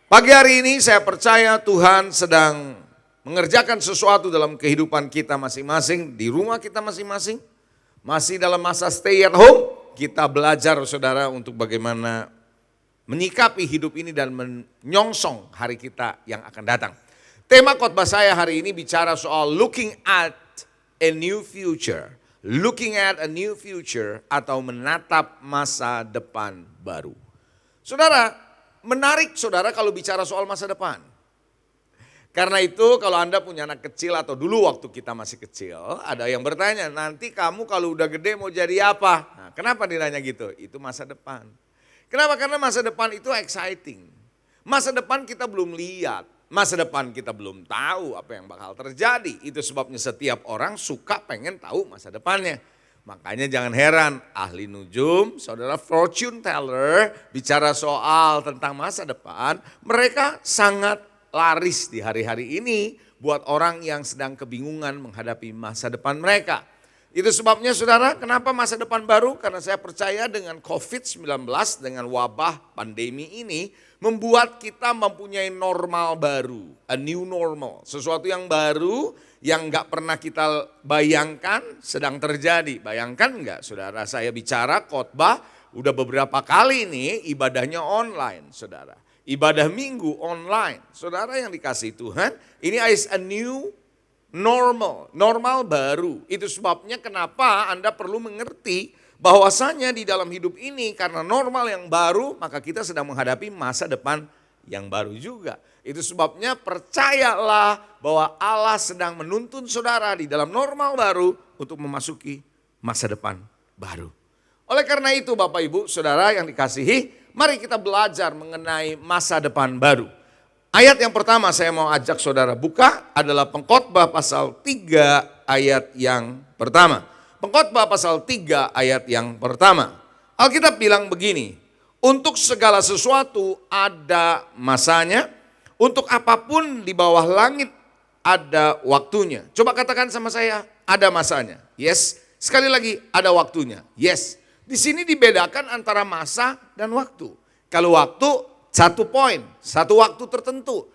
Pagi hari ini saya percaya Tuhan sedang mengerjakan sesuatu dalam kehidupan kita masing-masing, di rumah kita masing-masing. Masih dalam masa stay at home, kita belajar saudara untuk bagaimana menyikapi hidup ini dan menyongsong hari kita yang akan datang. Tema khotbah saya hari ini bicara soal looking at a new future. Looking at a new future atau menatap masa depan baru. Saudara, menarik saudara kalau bicara soal masa depan. Karena itu kalau Anda punya anak kecil atau dulu waktu kita masih kecil, ada yang bertanya, nanti kamu kalau udah gede mau jadi apa? Nah, kenapa ditanya gitu? Itu masa depan. Kenapa? Karena masa depan itu exciting. Masa depan kita belum lihat, masa depan kita belum tahu apa yang bakal terjadi. Itu sebabnya setiap orang suka pengen tahu masa depannya. Makanya jangan heran ahli nujum, saudara fortune teller bicara soal tentang masa depan, mereka sangat laris di hari-hari ini buat orang yang sedang kebingungan menghadapi masa depan mereka. Itu sebabnya saudara, kenapa masa depan baru? Karena saya percaya dengan COVID-19, dengan wabah pandemi ini, membuat kita mempunyai normal baru, a new normal. Sesuatu yang baru yang gak pernah kita bayangkan sedang terjadi. Bayangkan gak saudara, saya bicara khotbah udah beberapa kali nih ibadahnya online saudara. Ibadah minggu online. Saudara yang dikasihi Tuhan, ini is a new normal baru. Itu sebabnya kenapa Anda perlu mengerti bahwasanya di dalam hidup ini karena normal yang baru maka kita sedang menghadapi masa depan yang baru juga. Itu sebabnya percayalah bahwa Allah sedang menuntun saudara di dalam normal baru untuk memasuki masa depan baru. Oleh karena itu Bapak Ibu Saudara yang dikasihi, mari kita belajar mengenai masa depan baru. Ayat yang pertama saya mau ajak saudara buka adalah Pengkhotbah pasal 3 ayat yang pertama. Pengkhotbah pasal 3 ayat yang pertama. Alkitab bilang begini, untuk segala sesuatu ada masanya, untuk apapun di bawah langit ada waktunya. Coba katakan sama saya, ada masanya. Yes. Sekali lagi, ada waktunya. Yes. Di sini dibedakan antara masa dan waktu. Kalau waktu, satu poin, satu waktu tertentu.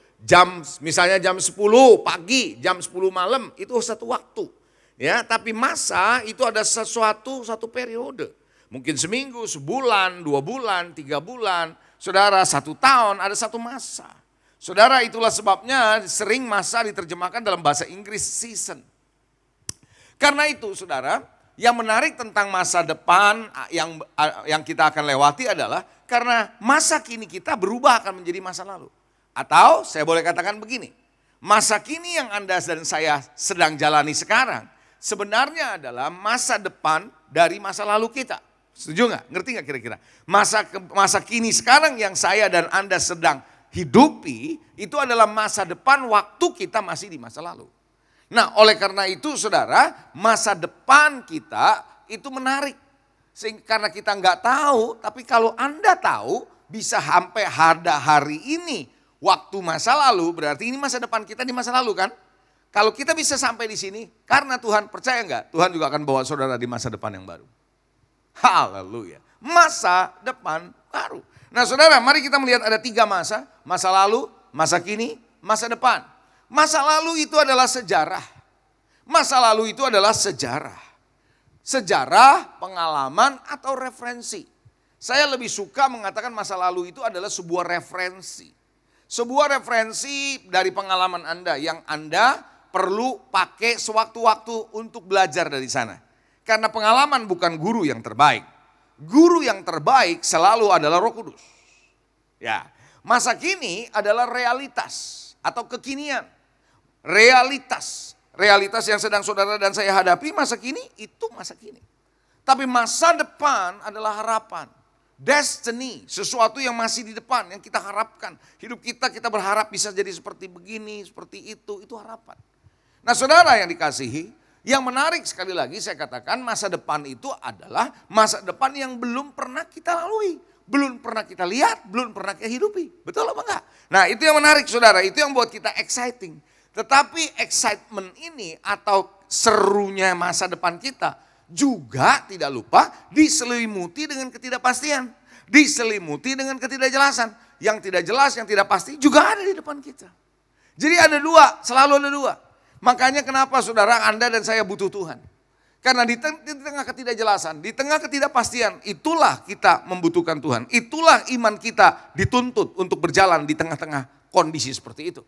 Misalnya jam 10 pagi, jam 10 malam, itu satu waktu. Ya, tapi masa itu ada satu periode. Mungkin seminggu, sebulan, 2 bulan, 3 bulan. Saudara, 1 tahun, ada satu masa. Saudara, itulah sebabnya sering masa diterjemahkan dalam bahasa Inggris season. Karena itu saudara, yang menarik tentang masa depan yang kita akan lewati adalah karena masa kini kita berubah akan menjadi masa lalu. Atau saya boleh katakan begini, masa kini yang Anda dan saya sedang jalani sekarang sebenarnya adalah masa depan dari masa lalu kita. Setuju nggak? Ngerti nggak kira-kira? Masa kini sekarang yang saya dan Anda sedang hidupi itu adalah masa depan waktu kita masih di masa lalu. Nah, oleh karena itu saudara, masa depan kita itu menarik. Karena kita nggak tahu, tapi kalau Anda tahu bisa sampai ada hari ini waktu masa lalu, berarti ini masa depan kita di masa lalu kan? Kalau kita bisa sampai di sini, karena Tuhan percaya nggak? Tuhan juga akan bawa saudara di masa depan yang baru. Haleluya. Masa depan baru. Nah saudara, mari kita melihat ada 3 masa. Masa lalu, masa kini, masa depan. Masa lalu itu adalah sejarah. Masa lalu itu adalah sejarah. Sejarah, pengalaman atau referensi. Saya lebih suka mengatakan masa lalu itu adalah sebuah referensi. Sebuah referensi dari pengalaman Anda yang Anda perlu pakai sewaktu-waktu untuk belajar dari sana. Karena pengalaman bukan guru yang terbaik. Guru yang terbaik selalu adalah Roh Kudus. Ya, masa kini adalah realitas atau kekinian. Realitas yang sedang saudara dan saya hadapi masa kini itu masa kini. Tapi masa depan adalah harapan. Destiny, sesuatu yang masih di depan yang kita harapkan. Hidup kita berharap bisa jadi seperti begini, seperti itu harapan. Nah saudara yang dikasihi, yang menarik sekali lagi saya katakan masa depan itu adalah masa depan yang belum pernah kita lalui. Belum pernah kita lihat, belum pernah kita hidupi. Betul apa enggak? Nah itu yang menarik saudara, itu yang buat kita exciting. Tetapi excitement ini atau serunya masa depan kita juga tidak lupa diselimuti dengan ketidakpastian. Diselimuti dengan ketidakjelasan. yang tidak jelas, yang tidak pasti juga ada di depan kita. Jadi ada dua, selalu ada dua. Makanya kenapa saudara, Anda dan saya butuh Tuhan. Karena di tengah ketidakjelasan, di tengah ketidakpastian, itulah kita membutuhkan Tuhan. Itulah iman kita dituntut untuk berjalan di tengah-tengah kondisi seperti itu.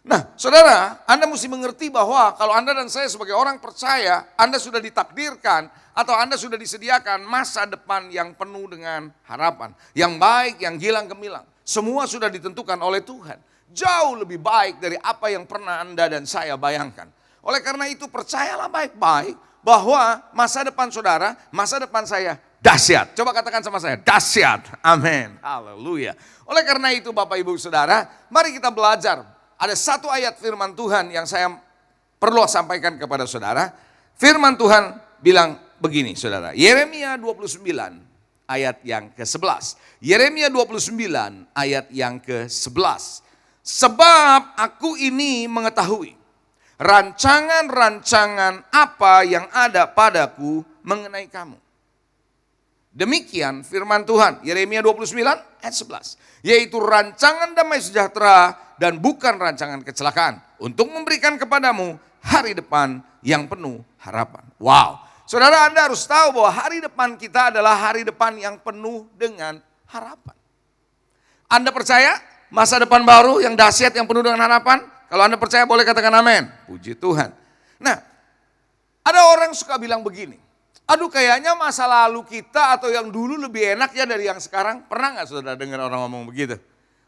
Nah, saudara, Anda mesti mengerti bahwa kalau Anda dan saya sebagai orang percaya, Anda sudah ditakdirkan atau Anda sudah disediakan masa depan yang penuh dengan harapan. Yang baik, yang gilang gemilang. Semua sudah ditentukan oleh Tuhan. Jauh lebih baik dari apa yang pernah Anda dan saya bayangkan. Oleh karena itu percayalah baik-baik bahwa masa depan saudara, masa depan saya dahsyat. Coba katakan sama saya, dahsyat. Amin. Haleluya. Oleh karena itu Bapak Ibu Saudara, mari kita belajar. Ada satu ayat firman Tuhan yang saya perlu sampaikan kepada saudara. Firman Tuhan bilang begini saudara. Yeremia 29 ayat yang ke-11. Yeremia 29 ayat yang ke-11. Sebab aku ini mengetahui rancangan-rancangan apa yang ada padaku mengenai kamu. Demikian firman Tuhan, Yeremia 29 ayat 11. Yaitu rancangan damai sejahtera dan bukan rancangan kecelakaan. Untuk memberikan kepadamu hari depan yang penuh harapan. Wow, saudara, Anda harus tahu bahwa hari depan kita adalah hari depan yang penuh dengan harapan. Anda percaya masa depan baru yang dahsyat yang penuh dengan harapan? Kalau Anda percaya boleh katakan amin. Puji Tuhan. Nah, ada orang suka bilang begini. Aduh, kayaknya masa lalu kita atau yang dulu lebih enak ya dari yang sekarang. Pernah gak saudara dengar orang ngomong begitu?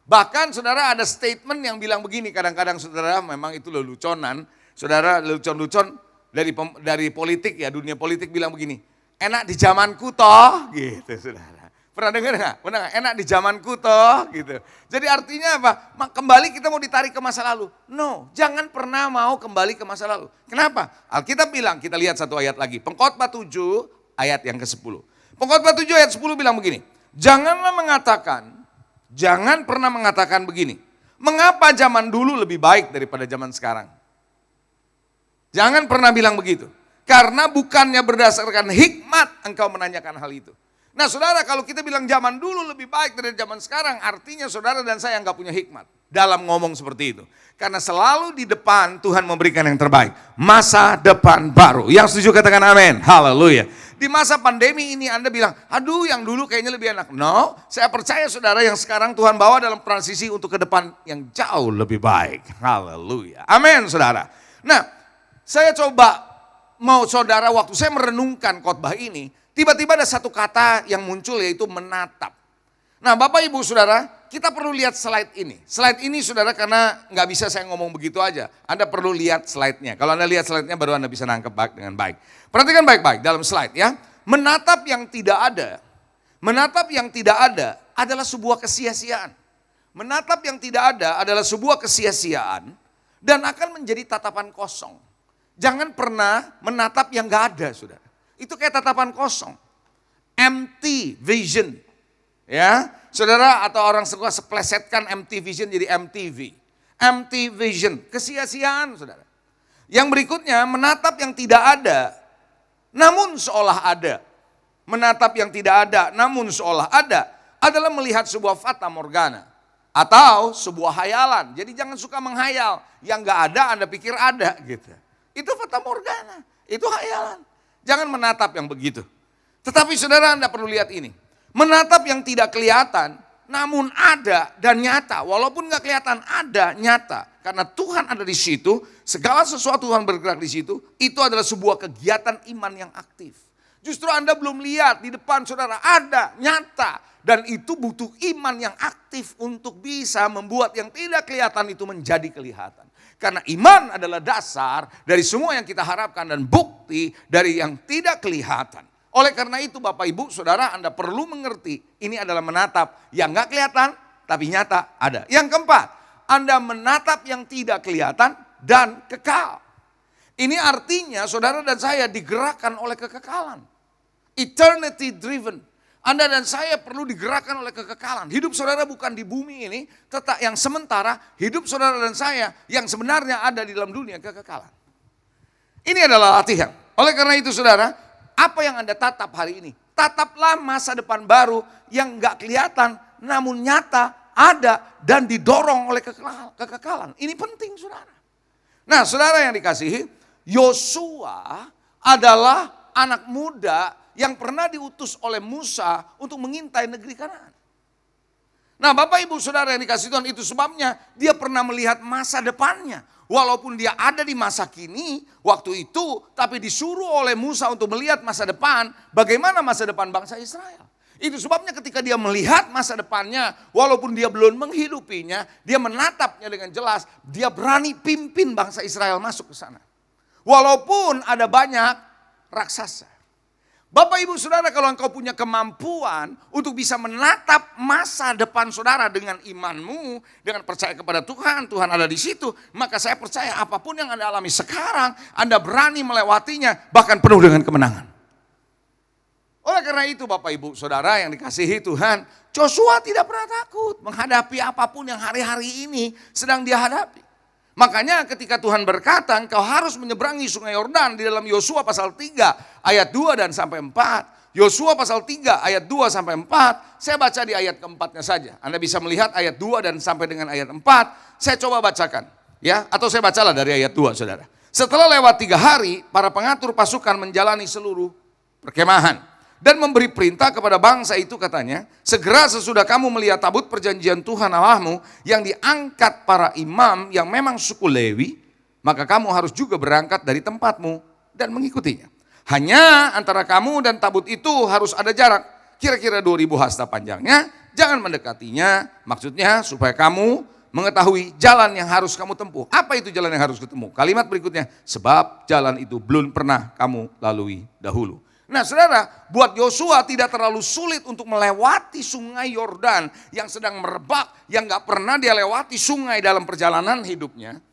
Bahkan saudara ada statement yang bilang begini. Kadang-kadang saudara memang itu leluconan. Saudara lelucon-lelucon dari politik ya, dunia politik bilang begini. Enak di zamanku toh, gitu saudara. Pernah dengar nggak? Pernah nggak? Enak di zamanku toh, gitu. Jadi artinya apa? Kembali kita mau ditarik ke masa lalu. No, jangan pernah mau kembali ke masa lalu. Kenapa? Alkitab bilang, kita lihat satu ayat lagi. Pengkhotbah 7 ayat yang ke-10. Pengkhotbah 7 ayat 10 bilang begini. Jangan pernah mengatakan begini. Mengapa zaman dulu lebih baik daripada zaman sekarang? Jangan pernah bilang begitu. Karena bukannya berdasarkan hikmat engkau menanyakan hal itu. Nah saudara, kalau kita bilang zaman dulu lebih baik dari zaman sekarang, artinya saudara dan saya nggak punya hikmat dalam ngomong seperti itu. Karena selalu di depan Tuhan memberikan yang terbaik. Masa depan baru. Yang setuju katakan amin. Haleluya. Di masa pandemi ini Anda bilang, aduh yang dulu kayaknya lebih enak. No, saya percaya saudara yang sekarang Tuhan bawa dalam transisi untuk ke depan yang jauh lebih baik. Haleluya. Amin saudara. Nah, saya coba mau saudara waktu saya merenungkan khotbah ini, tiba-tiba ada satu kata yang muncul yaitu menatap. Nah Bapak Ibu Saudara, kita perlu lihat slide ini. Slide ini saudara karena nggak bisa saya ngomong begitu aja. Anda perlu lihat slide-nya. Kalau Anda lihat slide-nya baru Anda bisa nangkep dengan baik. Perhatikan baik-baik dalam slide ya. Menatap yang tidak ada adalah sebuah kesia-siaan. Menatap yang tidak ada adalah sebuah kesia-siaan dan akan menjadi tatapan kosong. Jangan pernah menatap yang gak ada, saudara. Itu kayak tatapan kosong. Empty vision. Ya, saudara atau orang suka seplesetkan empty vision jadi MTV. Empty vision, kesia-siaan, saudara. Yang berikutnya, menatap yang tidak ada, namun seolah ada. Menatap yang tidak ada, namun seolah ada, adalah melihat sebuah fata morgana. Atau sebuah hayalan. Jadi jangan suka menghayal. Yang gak ada, Anda pikir ada, gitu. Itu fata morgana, itu hayalan. Jangan menatap yang begitu. Tetapi saudara Anda perlu lihat ini. Menatap yang tidak kelihatan, namun ada dan nyata. Walaupun gak kelihatan, ada, nyata. Karena Tuhan ada di situ, segala sesuatu Tuhan bergerak di situ, itu adalah sebuah kegiatan iman yang aktif. Justru Anda belum lihat di depan saudara, ada, nyata. Dan itu butuh iman yang aktif untuk bisa membuat yang tidak kelihatan itu menjadi kelihatan. Karena iman adalah dasar dari semua yang kita harapkan dan bukti dari yang tidak kelihatan. Oleh karena itu Bapak Ibu Saudara Anda perlu mengerti ini adalah menatap yang gak kelihatan tapi nyata ada. Yang keempat, Anda menatap yang tidak kelihatan dan kekal. Ini artinya saudara dan saya digerakkan oleh kekekalan. Eternity driven. Anda dan saya perlu digerakkan oleh kekekalan. Hidup saudara bukan di bumi ini, tetap yang sementara, hidup saudara dan saya yang sebenarnya ada di dalam dunia kekekalan. Ini adalah latihan. Oleh karena itu saudara, apa yang Anda tatap hari ini? Tataplah masa depan baru yang gak kelihatan namun nyata ada, dan didorong oleh kekekalan. Ini penting saudara. Nah saudara yang dikasihi, Yosua adalah anak muda yang pernah diutus oleh Musa untuk mengintai negeri Kanaan. Nah Bapak Ibu Saudara yang dikasihi Tuhan, itu sebabnya dia pernah melihat masa depannya. Walaupun dia ada di masa kini waktu itu, tapi disuruh oleh Musa untuk melihat masa depan, bagaimana masa depan bangsa Israel. Itu sebabnya ketika dia melihat masa depannya, walaupun dia belum menghidupinya, dia menatapnya dengan jelas, dia berani pimpin bangsa Israel masuk ke sana. Walaupun ada banyak raksasa. Bapak Ibu Saudara, kalau engkau punya kemampuan untuk bisa menatap masa depan saudara dengan imanmu, dengan percaya kepada Tuhan, Tuhan ada di situ, maka saya percaya apapun yang Anda alami sekarang, Anda berani melewatinya, bahkan penuh dengan kemenangan. Oleh karena itu Bapak Ibu Saudara yang dikasihi Tuhan, Joshua tidak pernah takut menghadapi apapun yang hari-hari ini sedang dia hadapi. Makanya ketika Tuhan berkata engkau harus menyeberangi sungai Yordan di dalam Yosua pasal 3 ayat 2 dan sampai 4. Yosua pasal 3 ayat 2 sampai 4, saya baca di ayat keempatnya saja. Anda bisa melihat ayat 2 dan sampai dengan ayat 4, saya coba bacakan. Ya, atau saya bacalah dari ayat 2 saudara. Setelah lewat 3 hari, para pengatur pasukan menjalani seluruh perkemahan. Dan memberi perintah kepada bangsa itu katanya, segera sesudah kamu melihat tabut perjanjian Tuhan Allahmu yang diangkat para imam yang memang suku Lewi, maka kamu harus juga berangkat dari tempatmu dan mengikutinya. Hanya antara kamu dan tabut itu harus ada jarak, kira-kira 2000 hasta panjangnya, jangan mendekatinya, maksudnya supaya kamu mengetahui jalan yang harus kamu tempuh. Apa itu jalan yang harus ketemu? Kalimat berikutnya, sebab jalan itu belum pernah kamu lalui dahulu. Nah saudara, buat Yosua tidak terlalu sulit untuk melewati sungai Yordan yang sedang merebak, yang gak pernah dia lewati sungai dalam perjalanan hidupnya.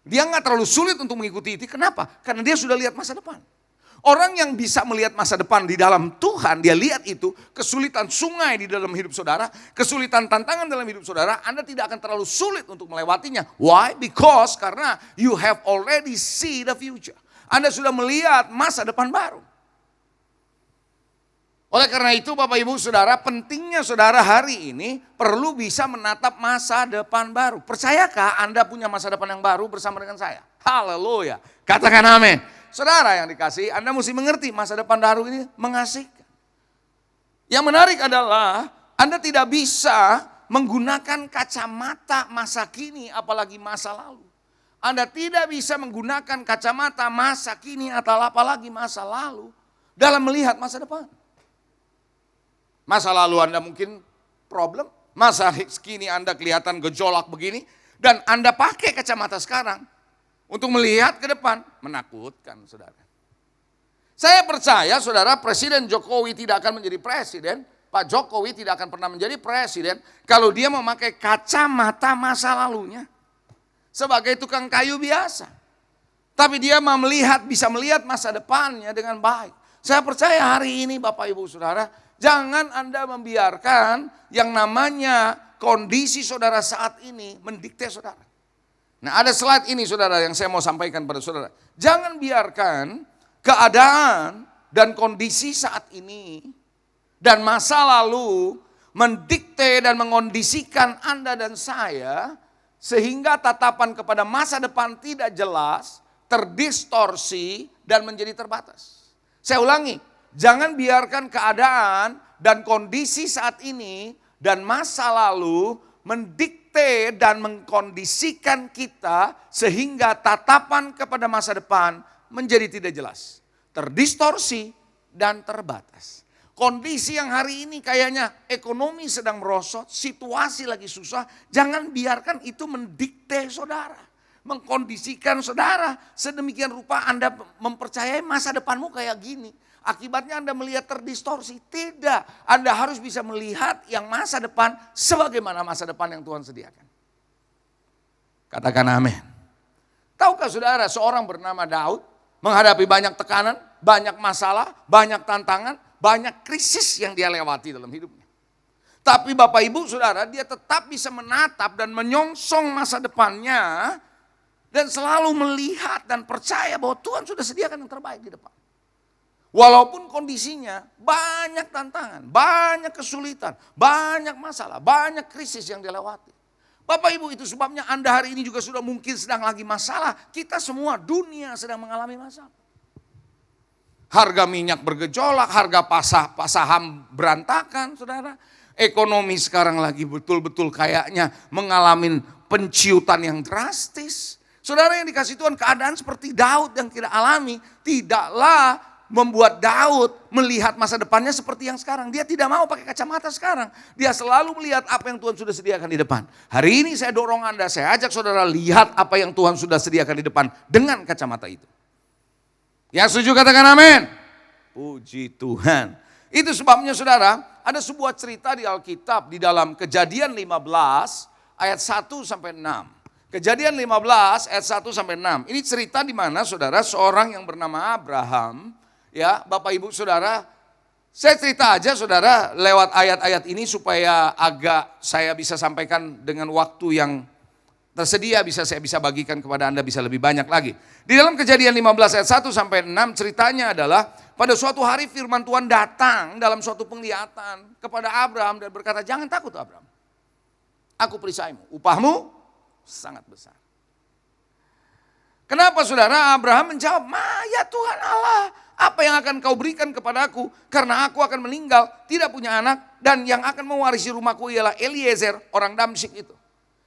Dia gak terlalu sulit untuk mengikuti itu, kenapa? Karena dia sudah lihat masa depan. Orang yang bisa melihat masa depan di dalam Tuhan, dia lihat itu, kesulitan sungai di dalam hidup saudara, kesulitan tantangan dalam hidup saudara, Anda tidak akan terlalu sulit untuk melewatinya. Why? Because karena you have already see the future. Anda sudah melihat masa depan baru. Oleh karena itu Bapak Ibu Saudara, pentingnya saudara hari ini perlu bisa menatap masa depan baru. Percayakah Anda punya masa depan yang baru bersama dengan saya? Haleluya. Katakan amin. Saudara yang dikasihi, Anda mesti mengerti masa depan baru ini mengasihkan. Yang menarik adalah Anda tidak bisa menggunakan kacamata masa kini apalagi masa lalu. Anda tidak bisa menggunakan kacamata masa kini atau apalagi masa lalu dalam melihat masa depan. Masa lalu Anda mungkin problem, masa kini Anda kelihatan gejolak begini, dan Anda pakai kacamata sekarang untuk melihat ke depan, menakutkan saudara. Saya percaya saudara, Presiden Jokowi tidak akan menjadi presiden, Pak Jokowi tidak akan pernah menjadi presiden kalau dia memakai kacamata masa lalunya sebagai tukang kayu biasa. Tapi dia bisa melihat masa depannya dengan baik. Saya percaya hari ini Bapak Ibu Saudara, jangan Anda membiarkan yang namanya kondisi saudara saat ini mendikte saudara. Nah ada slide ini saudara yang saya mau sampaikan pada saudara. Jangan biarkan keadaan dan kondisi saat ini dan masa lalu mendikte dan mengondisikan Anda dan saya sehingga tatapan kepada masa depan tidak jelas, terdistorsi dan menjadi terbatas. Saya ulangi, jangan biarkan keadaan dan kondisi saat ini dan masa lalu mendikte dan mengkondisikan kita sehingga tatapan kepada masa depan menjadi tidak jelas, terdistorsi dan terbatas. Kondisi yang hari ini kayaknya ekonomi sedang merosot, situasi lagi susah, jangan biarkan itu mendikte saudara, mengkondisikan saudara sedemikian rupa Anda mempercayai masa depanmu kayak gini. Akibatnya Anda melihat terdistorsi. Tidak, Anda harus bisa melihat yang masa depan sebagaimana masa depan yang Tuhan sediakan. Katakan amin. Tahukah saudara, seorang bernama Daud menghadapi banyak tekanan, banyak masalah, banyak tantangan, banyak krisis yang dia lewati dalam hidupnya. Tapi Bapak Ibu Saudara, dia tetap bisa menatap dan menyongsong masa depannya dan selalu melihat dan percaya bahwa Tuhan sudah sediakan yang terbaik di depan. Walaupun kondisinya banyak tantangan, banyak kesulitan, banyak masalah, banyak krisis yang dilewati. Bapak Ibu, itu sebabnya Anda hari ini juga sudah mungkin sedang lagi masalah. Kita semua dunia sedang mengalami masalah. Harga minyak bergejolak, harga saham berantakan, saudara. Ekonomi sekarang lagi betul-betul kayaknya mengalami penciutan yang drastis. Saudara yang dikasih Tuhan, keadaan seperti Daud yang kita alami tidaklah membuat Daud melihat masa depannya seperti yang sekarang. Dia tidak mau pakai kacamata sekarang. Dia selalu melihat apa yang Tuhan sudah sediakan di depan. Hari ini saya dorong Anda, saya ajak saudara lihat apa yang Tuhan sudah sediakan di depan dengan kacamata itu. Yang setuju katakan amin. Puji Tuhan. Itu sebabnya saudara, ada sebuah cerita di Alkitab di dalam Kejadian 15 ayat 1 sampai 6. Kejadian 15 ayat 1 sampai 6. Ini cerita di mana saudara, seorang yang bernama Abraham, ya Bapak Ibu Saudara, saya cerita aja saudara lewat ayat-ayat ini supaya agak saya bisa sampaikan dengan waktu yang tersedia, saya bisa bagikan kepada Anda bisa lebih banyak lagi. Di dalam Kejadian 15 ayat 1 sampai 6 ceritanya adalah pada suatu hari firman Tuhan datang dalam suatu penglihatan kepada Abraham dan berkata, jangan takut Abraham, aku perisaimu, upahmu sangat besar. Kenapa saudara? Abraham menjawab, ya Tuhan Allah, apa yang akan kau berikan kepadaku? Karena aku akan meninggal, tidak punya anak, dan yang akan mewarisi rumahku ialah Eliezer, orang Damsyik itu.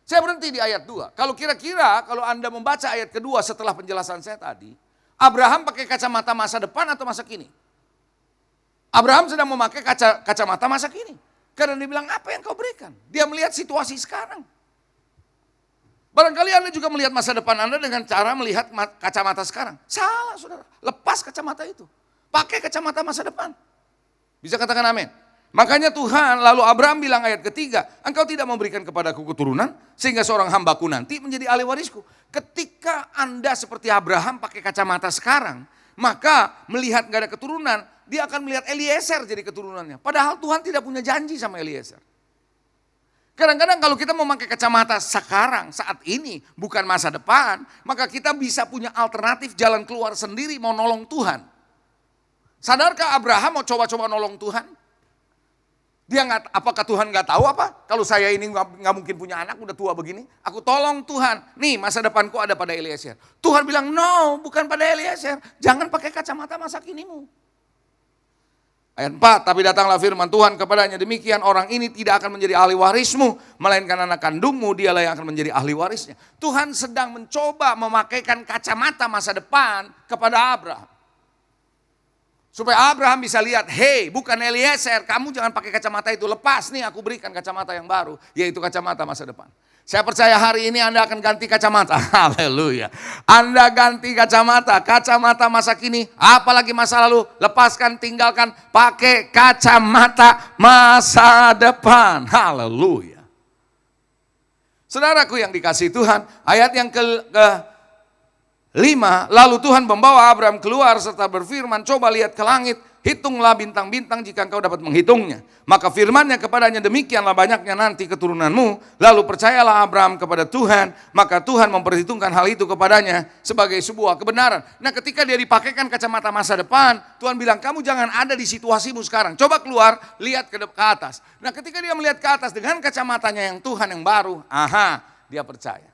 Saya berhenti di ayat 2. Kalau kira-kira, kalau Anda membaca ayat kedua setelah penjelasan saya tadi, Abraham pakai kacamata masa depan atau masa kini? Abraham sedang memakai kacamata masa kini. Karena dia bilang, apa yang kau berikan? Dia melihat situasi sekarang. Barangkali Anda juga melihat masa depan Anda dengan cara melihat kacamata sekarang. Salah saudara, lepas kacamata itu. Pakai kacamata masa depan. Bisa katakan amin. Makanya Tuhan, lalu Abraham bilang ayat ketiga, engkau tidak memberikan kepadaku keturunan, sehingga seorang hambaku nanti menjadi ahli warisku. Ketika Anda seperti Abraham pakai kacamata sekarang, maka melihat gak ada keturunan, dia akan melihat Eliezer jadi keturunannya. Padahal Tuhan tidak punya janji sama Eliezer. Kadang-kadang kalau kita memakai kacamata sekarang, saat ini, bukan masa depan, maka kita bisa punya alternatif jalan keluar sendiri mau nolong Tuhan. Sadarkah Abraham mau coba-coba nolong Tuhan? Apakah Tuhan nggak tahu apa? Kalau saya ini nggak mungkin punya anak, udah tua begini, aku tolong Tuhan. Nih masa depanku ada pada Eliezer. Tuhan bilang, no, bukan pada Eliezer. Jangan pakai kacamata masa kinimu. Ayat 4, tapi datanglah firman Tuhan kepadanya, demikian orang ini tidak akan menjadi ahli warismu, melainkan anak kandungmu, dialah yang akan menjadi ahli warisnya. Tuhan sedang mencoba memakaikan kacamata masa depan kepada Abraham. Supaya Abraham bisa lihat, hey bukan Eliezer, kamu jangan pakai kacamata itu, lepas nih aku berikan kacamata yang baru, yaitu kacamata masa depan. Saya percaya hari ini Anda akan ganti kacamata. Haleluya. Anda ganti kacamata masa kini, apalagi masa lalu, lepaskan, tinggalkan, pakai kacamata masa depan. Haleluya. Saudaraku yang dikasihi Tuhan, ayat yang ke-5, lalu Tuhan membawa Abraham keluar serta berfirman, coba lihat ke langit, hitunglah bintang-bintang jika engkau dapat menghitungnya. Maka firmannya kepadanya, demikianlah banyaknya nanti keturunanmu. Lalu percayalah Abraham kepada Tuhan, maka Tuhan memperhitungkan hal itu kepadanya sebagai sebuah kebenaran. Nah ketika dia dipakaikan kacamata masa depan, Tuhan bilang, kamu jangan ada di situasimu sekarang. Coba keluar, lihat ke atas. Nah ketika dia melihat ke atas dengan kacamatanya yang Tuhan yang baru, dia percaya.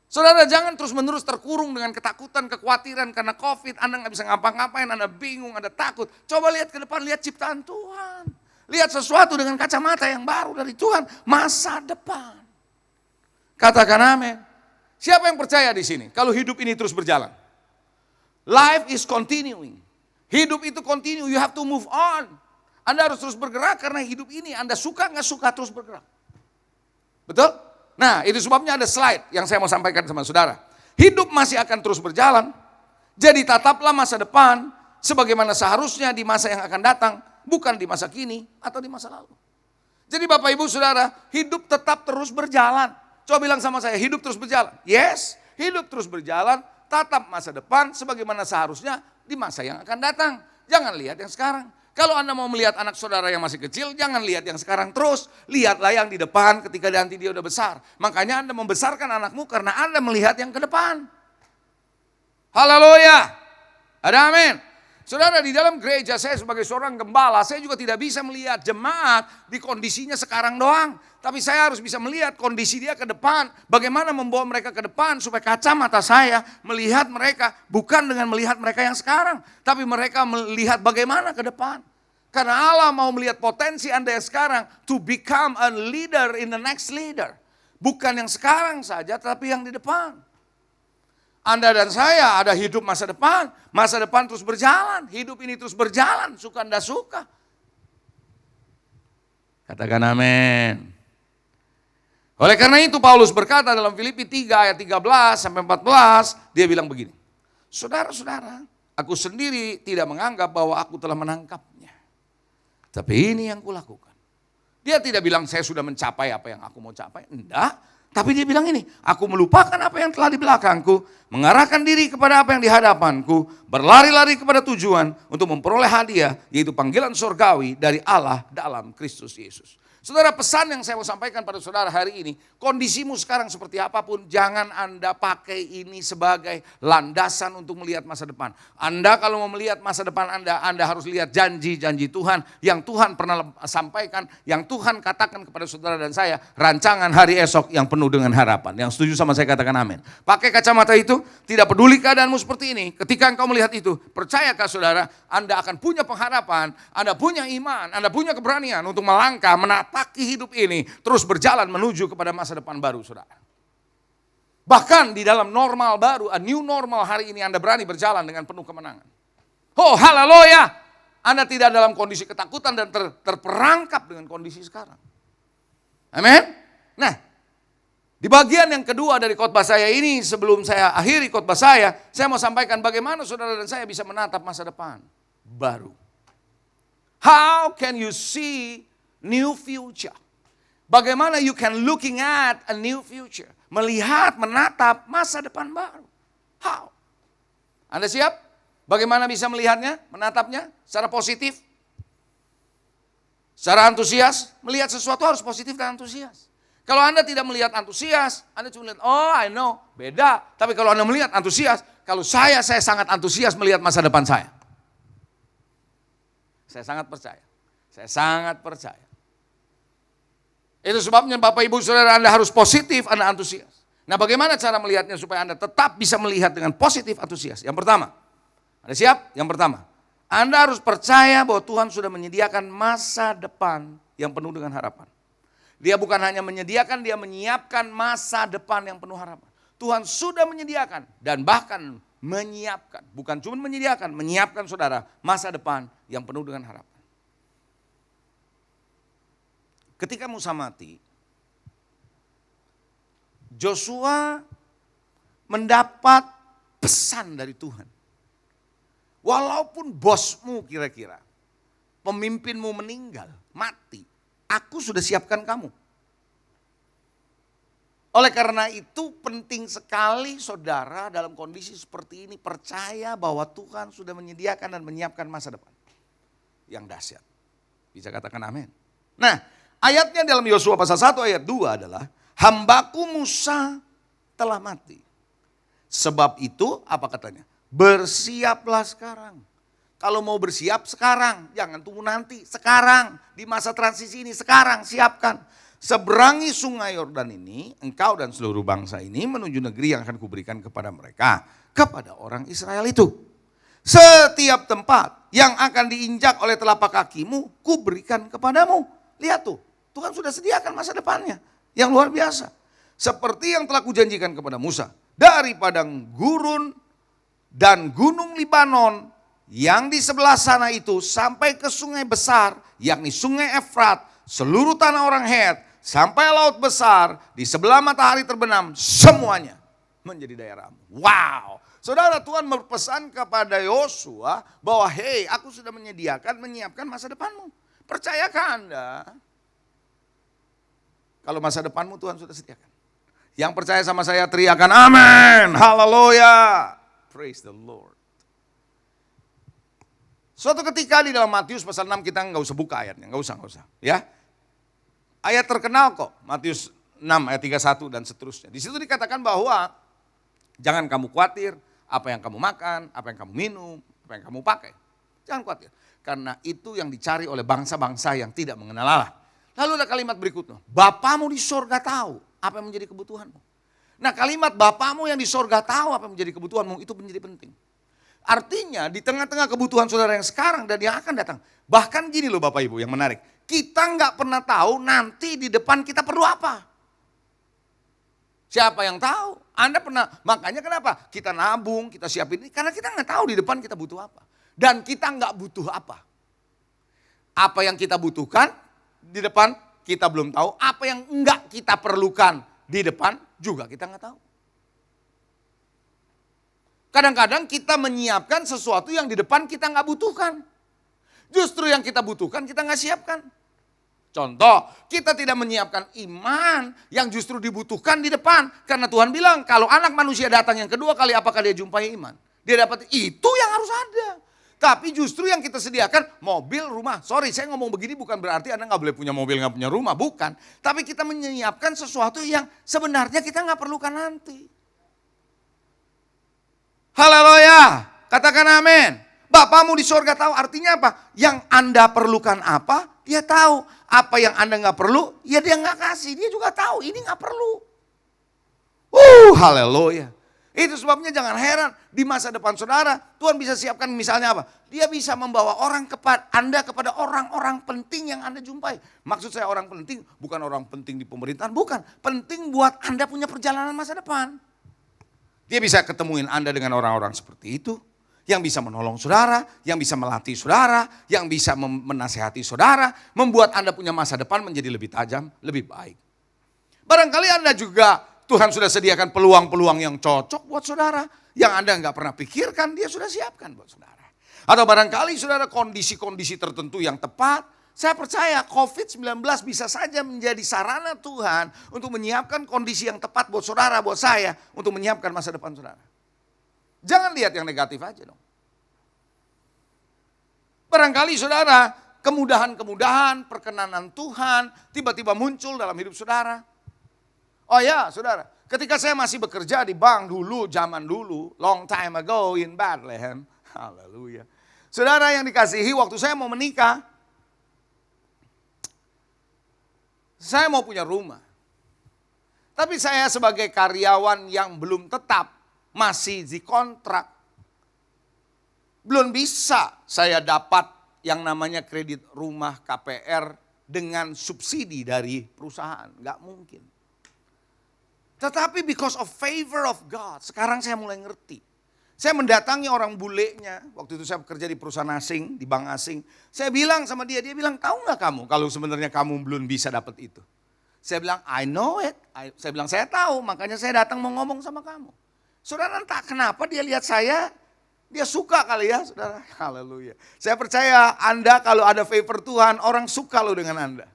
Saudara jangan terus-menerus terkurung dengan ketakutan, kekhawatiran karena COVID. Anda nggak bisa ngapa-ngapain, Anda bingung, Anda takut. Coba lihat ke depan, lihat ciptaan Tuhan. Lihat sesuatu dengan kacamata yang baru dari Tuhan, masa depan. Katakan amin. Siapa yang percaya di sini? Kalau hidup ini terus berjalan. Life is continuing. Hidup itu continue, you have to move on. Anda harus terus bergerak karena hidup ini Anda suka nggak suka terus bergerak. Betul? Nah itu sebabnya ada slide yang saya mau sampaikan sama saudara. Hidup masih akan terus berjalan. Jadi tataplah masa depan sebagaimana seharusnya di masa yang akan datang. Bukan di masa kini atau di masa lalu. Jadi Bapak Ibu Saudara, hidup tetap terus berjalan. Coba bilang sama saya, hidup terus berjalan. Yes, hidup terus berjalan, tatap masa depan sebagaimana seharusnya di masa yang akan datang. Jangan lihat yang sekarang. Kalau Anda mau melihat anak saudara yang masih kecil, jangan lihat yang sekarang terus. Lihatlah yang di depan ketika nanti dia udah besar. Makanya Anda membesarkan anakmu karena Anda melihat yang ke depan. Haleluya. Ada amin. Saudara, di dalam gereja saya sebagai seorang gembala, saya juga tidak bisa melihat jemaat di kondisinya sekarang doang. Tapi saya harus bisa melihat kondisi dia ke depan. Bagaimana membawa mereka ke depan supaya kacamata saya melihat mereka. Bukan dengan melihat mereka yang sekarang. Tapi mereka melihat bagaimana ke depan. Karena Allah mau melihat potensi Anda yang sekarang to become a leader in the next leader. Bukan yang sekarang saja, tapi yang di depan. Anda dan saya ada hidup masa depan terus berjalan, hidup ini terus berjalan, suka anda suka. Katakan amin. Oleh karena itu Paulus berkata dalam Filipi 3 ayat 13 sampai 14, dia bilang begini. Saudara-saudara, aku sendiri tidak menganggap bahwa aku telah menangkapnya. Tapi ini yang kulakukan. Dia tidak bilang saya sudah mencapai apa yang aku mau capai, enggak. Tapi dia bilang ini, aku melupakan apa yang telah di belakangku, mengarahkan diri kepada apa yang di hadapanku, berlari-lari kepada tujuan untuk memperoleh hadiah, yaitu panggilan surgawi dari Allah dalam Kristus Yesus. Saudara, pesan yang saya mau sampaikan pada saudara hari ini, kondisimu sekarang seperti apapun, jangan Anda pakai ini sebagai landasan untuk melihat masa depan. Anda kalau mau melihat masa depan Anda harus lihat janji-janji Tuhan yang Tuhan pernah sampaikan, yang Tuhan katakan kepada saudara dan saya, rancangan hari esok yang penuh dengan harapan. Yang setuju sama saya katakan amin. Pakai kacamata itu, tidak peduli keadaanmu seperti ini, ketika engkau melihat itu, percayakah saudara, Anda akan punya pengharapan, Anda punya iman, Anda punya keberanian untuk melangkah, menatapki hidup ini, terus berjalan menuju kepada masa depan baru, saudara. Bahkan di dalam normal baru, a new normal hari ini Anda berani berjalan dengan penuh kemenangan. Oh haleluya, Anda tidak dalam kondisi ketakutan dan terperangkap dengan kondisi sekarang. Amin. Nah, di bagian yang kedua dari khotbah saya ini, sebelum saya akhiri khotbah saya mau sampaikan bagaimana saudara dan saya bisa menatap masa depan baru. How can you see new future? Bagaimana you can looking at a new future? Melihat, menatap masa depan baru. How? Anda siap? Bagaimana bisa melihatnya, menatapnya secara positif? Secara antusias, melihat sesuatu harus positif dan antusias. Kalau Anda tidak melihat antusias, Anda cuma melihat, oh I know, beda. Tapi kalau Anda melihat antusias, kalau saya sangat antusias melihat masa depan saya. Saya sangat percaya. Saya sangat percaya. Itu sebabnya Bapak Ibu Saudara, Anda harus positif, Anda antusias. Nah, bagaimana cara melihatnya supaya Anda tetap bisa melihat dengan positif antusias? Yang pertama, Anda siap? Yang pertama, Anda harus percaya bahwa Tuhan sudah menyediakan masa depan yang penuh dengan harapan. Dia bukan hanya menyediakan, dia menyiapkan masa depan yang penuh harapan. Tuhan sudah menyediakan dan bahkan menyiapkan. Bukan cuma menyediakan, menyiapkan saudara masa depan yang penuh dengan harapan. Ketika Musa mati, Joshua mendapat pesan dari Tuhan. Walaupun bosmu kira-kira, pemimpinmu meninggal, mati, aku sudah siapkan kamu. Oleh karena itu penting sekali saudara dalam kondisi seperti ini percaya bahwa Tuhan sudah menyediakan dan menyiapkan masa depan yang dahsyat. Bisa katakan amin. Nah, ayatnya dalam Yosua pasal 1 ayat 2 adalah, hambaku Musa telah mati. Sebab itu apa katanya? Bersiaplah sekarang. Kalau mau bersiap sekarang, jangan tunggu nanti. Sekarang, di masa transisi ini, sekarang siapkan. Seberangi sungai Yordan ini, engkau dan seluruh bangsa ini menuju negeri yang akan kuberikan kepada mereka, kepada orang Israel itu. Setiap tempat yang akan diinjak oleh telapak kakimu, kuberikan kepadamu. Lihat tuh, Tuhan sudah sediakan masa depannya yang luar biasa. Seperti yang telah kujanjikan kepada Musa. Dari padang gurun dan gunung Libanon yang di sebelah sana itu sampai ke sungai besar, yakni sungai Efrat, seluruh tanah orang Het, sampai laut besar, di sebelah matahari terbenam, semuanya menjadi daerahmu. Wow! Saudara, Tuhan berpesan kepada Yosua bahwa hey, aku sudah menyiapkan masa depanmu. Percayakah Anda? Kalau masa depanmu Tuhan sudah sediakan. Yang percaya sama saya teriakan amin, haleluya, praise the Lord. Suatu ketika di dalam Matius pasal 6 kita nggak usah buka ayatnya, nggak usah. Ya, ayat terkenal kok, Matius 6 ayat 31 dan seterusnya. Di situ dikatakan bahwa jangan kamu khawatir apa yang kamu makan, apa yang kamu minum, apa yang kamu pakai. Jangan khawatir. Karena itu yang dicari oleh bangsa-bangsa yang tidak mengenal Allah. Lalu ada kalimat berikutnya. Bapamu di sorga tahu apa yang menjadi kebutuhanmu. Nah kalimat Bapamu yang di sorga tahu apa yang menjadi kebutuhanmu itu menjadi penting. Artinya di tengah-tengah kebutuhan saudara yang sekarang dan yang akan datang. Bahkan gini loh Bapak Ibu yang menarik. Kita nggak pernah tahu nanti di depan kita perlu apa. Siapa yang tahu? Anda pernah, makanya kenapa? Kita nabung, kita siapin ini. Karena kita nggak tahu di depan kita butuh apa. Dan kita nggak butuh apa. Apa yang kita butuhkan di depan kita belum tahu. Apa yang enggak kita perlukan di depan juga kita nggak tahu. Kadang-kadang kita menyiapkan sesuatu yang di depan kita nggak butuhkan. Justru yang kita butuhkan kita nggak siapkan. Contoh, kita tidak menyiapkan iman yang justru dibutuhkan di depan. Karena Tuhan bilang kalau anak manusia datang yang kedua kali apakah dia jumpai iman. Dia dapat itu yang harus ada. Tapi justru yang kita sediakan mobil, rumah. Sorry saya ngomong begini bukan berarti Anda nggak boleh punya mobil, nggak punya rumah. Bukan. Tapi kita menyiapkan sesuatu yang sebenarnya kita nggak perlukan nanti. Haleluya, katakan amin. Bapamu di sorga tahu artinya apa? Yang Anda perlukan apa, dia tahu. Apa yang Anda nggak perlu, ya dia nggak kasih. Dia juga tahu ini nggak perlu. Haleluya. Itu sebabnya jangan heran di masa depan saudara, Tuhan bisa siapkan misalnya apa? Dia bisa membawa orang Anda kepada orang-orang penting yang Anda jumpai. Maksud saya orang penting, bukan orang penting di pemerintahan, bukan. Penting buat Anda punya perjalanan masa depan. Dia bisa ketemuin Anda dengan orang-orang seperti itu. Yang bisa menolong saudara, yang bisa melatih saudara, yang bisa menasehati saudara. Membuat Anda punya masa depan menjadi lebih tajam, lebih baik. Barangkali Anda juga, Tuhan sudah sediakan peluang-peluang yang cocok buat saudara. Yang Anda nggak pernah pikirkan, dia sudah siapkan buat saudara. Atau barangkali saudara kondisi-kondisi tertentu yang tepat. Saya percaya COVID-19 bisa saja menjadi sarana Tuhan untuk menyiapkan kondisi yang tepat buat saudara, buat saya. Untuk menyiapkan masa depan saudara. Jangan lihat yang negatif aja dong. Barangkali saudara, kemudahan-kemudahan, perkenanan Tuhan tiba-tiba muncul dalam hidup saudara. Oh ya saudara, ketika saya masih bekerja di bank dulu, zaman dulu, long time ago in Bethlehem. Haleluya. Saudara yang dikasihi, waktu saya mau menikah, saya mau punya rumah. Tapi saya sebagai karyawan yang belum tetap, masih di kontrak, belum bisa saya dapat yang namanya kredit rumah KPR dengan subsidi dari perusahaan. Nggak mungkin. Tetapi because of favor of God, sekarang saya mulai ngerti. Saya mendatangi orang bulenya, waktu itu saya bekerja di perusahaan asing, di bank asing. Saya bilang sama dia bilang, tahu nggak kamu kalau sebenarnya kamu belum bisa dapat itu? Saya bilang, I know it. Saya bilang, saya tahu, makanya saya datang mau ngomong sama kamu. Saudara entah kenapa dia lihat saya, dia suka kali ya saudara. Haleluya. Saya percaya Anda kalau ada favor Tuhan, orang suka loh dengan Anda.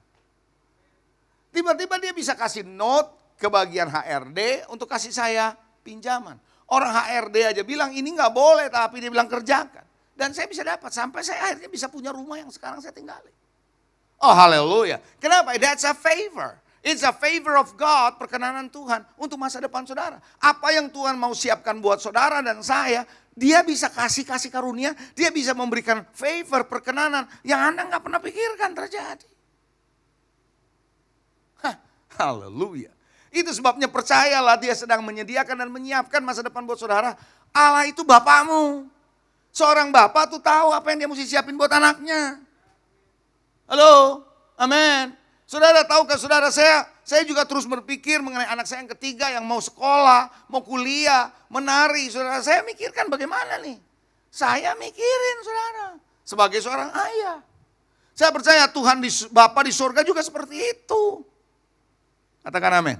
Tiba-tiba dia bisa kasih note ke bagian HRD untuk kasih saya pinjaman. Orang HRD aja bilang ini nggak boleh, tapi dia bilang kerjakan. Dan saya bisa dapat, sampai saya akhirnya bisa punya rumah yang sekarang saya tinggali. Oh haleluya. Kenapa? That's a favor. It's a favor of God, perkenanan Tuhan untuk masa depan saudara. Apa yang Tuhan mau siapkan buat saudara dan saya, dia bisa kasih karunia, dia bisa memberikan favor, perkenanan yang Anda nggak pernah pikirkan terjadi. Haleluya. Itu sebabnya percayalah dia sedang menyediakan dan menyiapkan masa depan buat saudara. Allah itu Bapamu. Seorang bapak tuh tahu apa yang dia mesti siapin buat anaknya. Halo, amin. Saudara tahukah saudara saya juga terus berpikir mengenai anak saya yang ketiga yang mau sekolah, mau kuliah, menari. Saudara saya mikirkan bagaimana nih. Saya mikirin saudara sebagai seorang ayah. Saya percaya Tuhan Bapa di surga juga seperti itu. Katakan amin.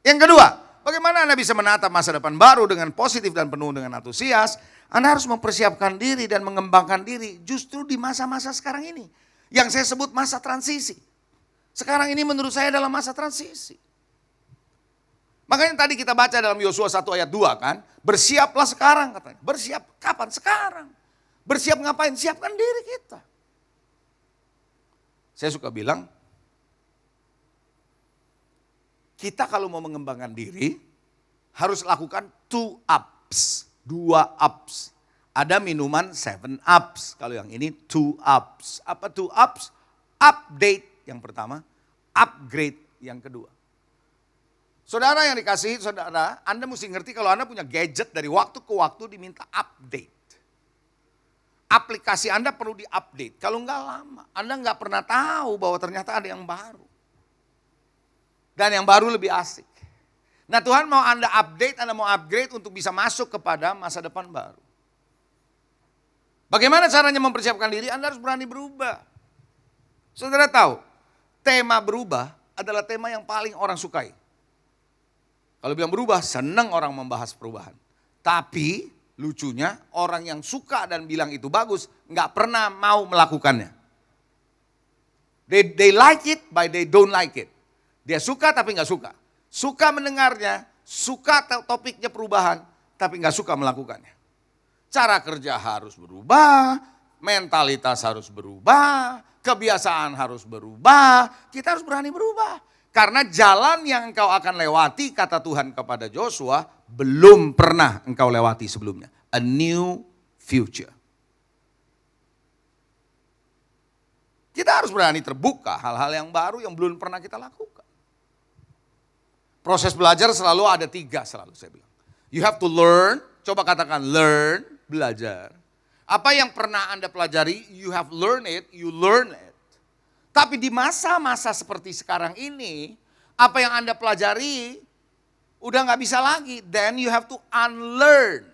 Yang kedua, bagaimana Anda bisa menatap masa depan baru dengan positif dan penuh dengan antusias? Anda harus mempersiapkan diri dan mengembangkan diri justru di masa-masa sekarang ini. Yang saya sebut masa transisi. Sekarang ini menurut saya dalam masa transisi. Makanya tadi kita baca dalam Yosua 1 ayat 2 kan. Bersiaplah sekarang katanya. Bersiap kapan? Sekarang. Bersiap ngapain? Siapkan diri kita. Saya suka bilang. Kita kalau mau mengembangkan diri. Harus lakukan 2 ups. Ada minuman 7-Ups. Kalau yang ini 2-Ups. Apa 2-Ups? Update yang pertama, upgrade yang kedua. Saudara yang dikasihi, saudara, Anda mesti ngerti kalau Anda punya gadget dari waktu ke waktu diminta update. Aplikasi Anda perlu diupdate. Kalau enggak lama, Anda enggak pernah tahu bahwa ternyata ada yang baru. Dan yang baru lebih asik. Nah Tuhan mau Anda update, Anda mau upgrade untuk bisa masuk kepada masa depan baru. Bagaimana caranya mempersiapkan diri? Anda harus berani berubah. Saudara tahu, tema berubah adalah tema yang paling orang sukai. Kalau bilang berubah, senang orang membahas perubahan. Tapi lucunya orang yang suka dan bilang itu bagus, nggak pernah mau melakukannya. They like it, but they don't like it. Dia suka tapi nggak suka. Suka mendengarnya, suka topiknya perubahan, tapi nggak suka melakukannya. Cara kerja harus berubah, mentalitas harus berubah, kebiasaan harus berubah, kita harus berani berubah. Karena jalan yang engkau akan lewati, kata Tuhan kepada Joshua, belum pernah engkau lewati sebelumnya. A new future. Kita harus berani terbuka hal-hal yang baru yang belum pernah kita lakukan. Proses belajar selalu ada 3 selalu saya bilang. You have to learn, coba katakan learn, belajar. Apa yang pernah Anda pelajari, you have learned it, you learn it. Tapi di masa-masa seperti sekarang ini, apa yang Anda pelajari udah gak bisa lagi. Then you have to unlearn.